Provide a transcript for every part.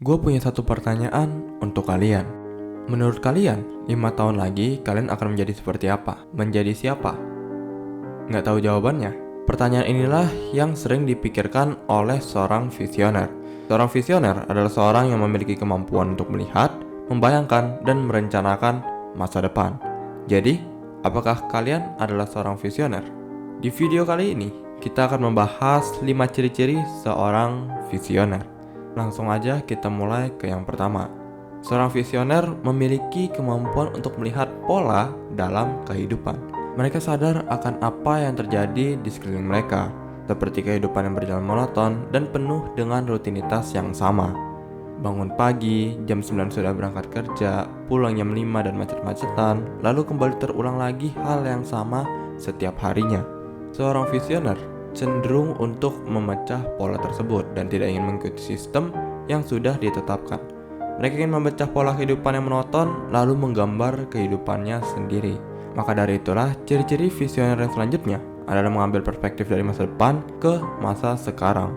Gue punya satu pertanyaan untuk kalian. Menurut kalian, 5 tahun lagi kalian akan menjadi seperti apa? Menjadi siapa? Nggak tahu jawabannya? Pertanyaan inilah yang sering dipikirkan oleh seorang visioner. Seorang visioner adalah seorang yang memiliki kemampuan untuk melihat, membayangkan, dan merencanakan masa depan. Jadi, apakah kalian adalah seorang visioner? Di video kali ini, kita akan membahas 5 ciri-ciri seorang visioner. Langsung aja kita mulai ke yang pertama. Seorang visioner memiliki kemampuan untuk melihat pola dalam kehidupan. Mereka sadar akan apa yang terjadi di sekeliling mereka, seperti kehidupan yang berjalan monoton dan penuh dengan rutinitas yang sama. Bangun pagi, jam 9 sudah berangkat kerja, pulang jam 5 dan macet-macetan, lalu kembali terulang lagi hal yang sama setiap harinya. Seorang visioner cenderung untuk memecah pola tersebut dan tidak ingin mengikuti sistem yang sudah ditetapkan. Mereka ingin memecah pola kehidupan yang monoton lalu menggambar kehidupannya sendiri. Maka dari itulah ciri-ciri visioner yang selanjutnya adalah mengambil perspektif dari masa depan ke masa sekarang.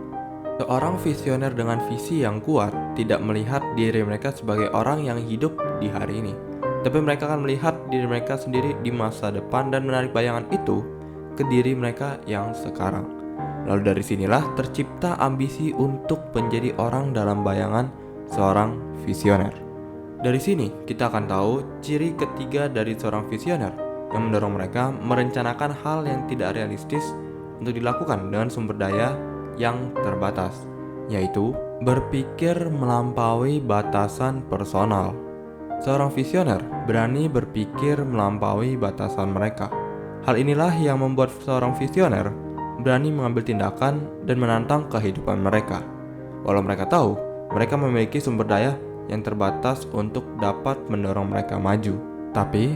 Seorang visioner dengan visi yang kuat tidak melihat diri mereka sebagai orang yang hidup di hari ini, tapi mereka akan melihat diri mereka sendiri di masa depan dan menarik bayangan itu ke diri mereka yang sekarang. Lalu dari sinilah tercipta ambisi untuk menjadi orang dalam bayangan seorang visioner. Dari sini kita akan tahu ciri ketiga dari seorang visioner yang mendorong mereka merencanakan hal yang tidak realistis untuk dilakukan dengan sumber daya yang terbatas, yaitu berpikir melampaui batasan personal. Seorang visioner berani berpikir melampaui batasan mereka. Hal inilah yang membuat seorang visioner berani mengambil tindakan dan menantang kehidupan mereka. Walau mereka tahu, mereka memiliki sumber daya yang terbatas untuk dapat mendorong mereka maju. Tapi,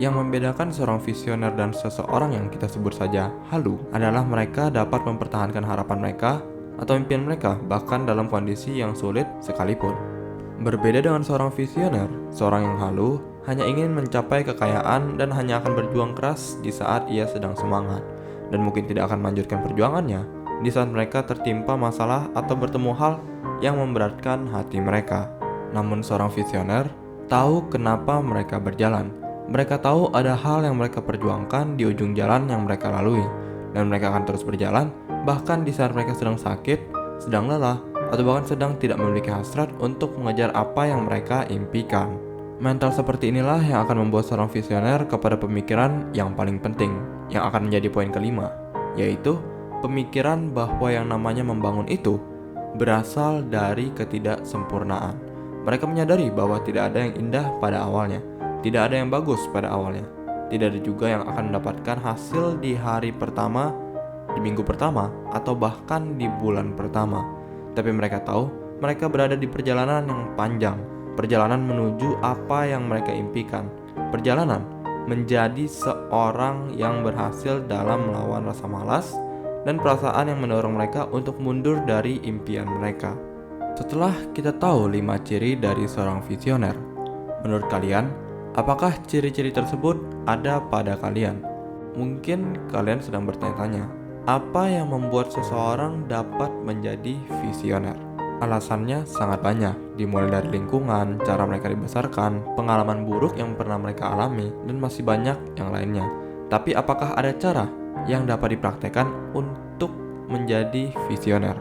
yang membedakan seorang visioner dan seseorang yang kita sebut saja halu adalah mereka dapat mempertahankan harapan mereka atau impian mereka bahkan dalam kondisi yang sulit sekalipun. Berbeda dengan seorang visioner, seorang yang halu hanya ingin mencapai kekayaan dan hanya akan berjuang keras di saat ia sedang semangat, dan mungkin tidak akan melanjutkan perjuangannya di saat mereka tertimpa masalah atau bertemu hal yang memberatkan hati mereka. Namun seorang visioner tahu kenapa mereka berjalan. Mereka tahu ada hal yang mereka perjuangkan di ujung jalan yang mereka lalui, dan mereka akan terus berjalan bahkan di saat mereka sedang sakit, sedang lelah, atau bahkan sedang tidak memiliki hasrat untuk mengejar apa yang mereka impikan. Mental seperti inilah yang akan membuat seorang visioner kepada pemikiran yang paling penting, yang akan menjadi poin kelima, yaitu pemikiran bahwa yang namanya membangun itu berasal dari ketidaksempurnaan. Mereka menyadari bahwa tidak ada yang indah pada awalnya, tidak ada yang bagus pada awalnya, tidak ada juga yang akan mendapatkan hasil di hari pertama, di minggu pertama, atau bahkan di bulan pertama. Tapi mereka tahu mereka berada di perjalanan yang panjang, perjalanan menuju apa yang mereka impikan, perjalanan menjadi seorang yang berhasil dalam melawan rasa malas dan perasaan yang mendorong mereka untuk mundur dari impian mereka. Setelah kita tahu 5 ciri dari seorang visioner, menurut kalian, apakah ciri-ciri tersebut ada pada kalian? Mungkin kalian sedang bertanya-tanya, apa yang membuat seseorang dapat menjadi visioner? Alasannya sangat banyak, dimulai dari lingkungan, cara mereka dibesarkan, pengalaman buruk yang pernah mereka alami, dan masih banyak yang lainnya. Tapi apakah ada cara yang dapat dipraktekkan untuk menjadi visioner?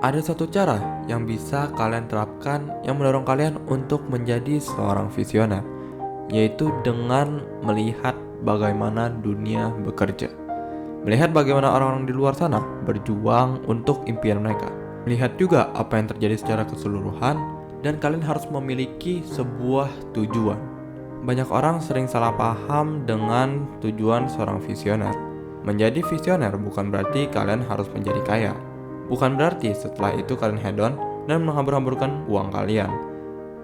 Ada satu cara yang bisa kalian terapkan yang mendorong kalian untuk menjadi seorang visioner, yaitu dengan melihat bagaimana dunia bekerja. Melihat bagaimana orang-orang di luar sana berjuang untuk impian mereka. Melihat juga apa yang terjadi secara keseluruhan, dan kalian harus memiliki sebuah tujuan. Banyak orang sering salah paham dengan tujuan seorang visioner. Menjadi visioner bukan berarti kalian harus menjadi kaya. Bukan berarti setelah itu kalian hedon dan menghambur-hamburkan uang kalian.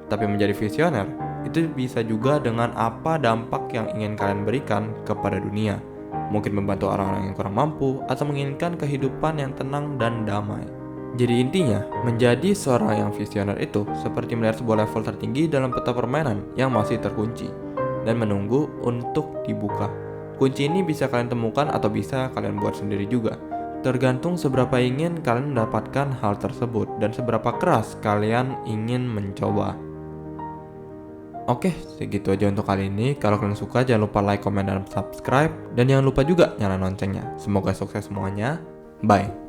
Tapi menjadi visioner itu bisa juga dengan apa dampak yang ingin kalian berikan kepada dunia. Mungkin membantu orang-orang yang kurang mampu atau menginginkan kehidupan yang tenang dan damai. Jadi intinya, menjadi seorang yang visioner itu seperti melihat sebuah level tertinggi dalam peta permainan yang masih terkunci dan menunggu untuk dibuka. Kunci ini bisa kalian temukan atau bisa kalian buat sendiri juga. Tergantung seberapa ingin kalian mendapatkan hal tersebut dan seberapa keras kalian ingin mencoba. Oke, segitu aja untuk kali ini. Kalau kalian suka jangan lupa like, komen, dan subscribe. Dan jangan lupa juga nyalain loncengnya. Semoga sukses semuanya. Bye.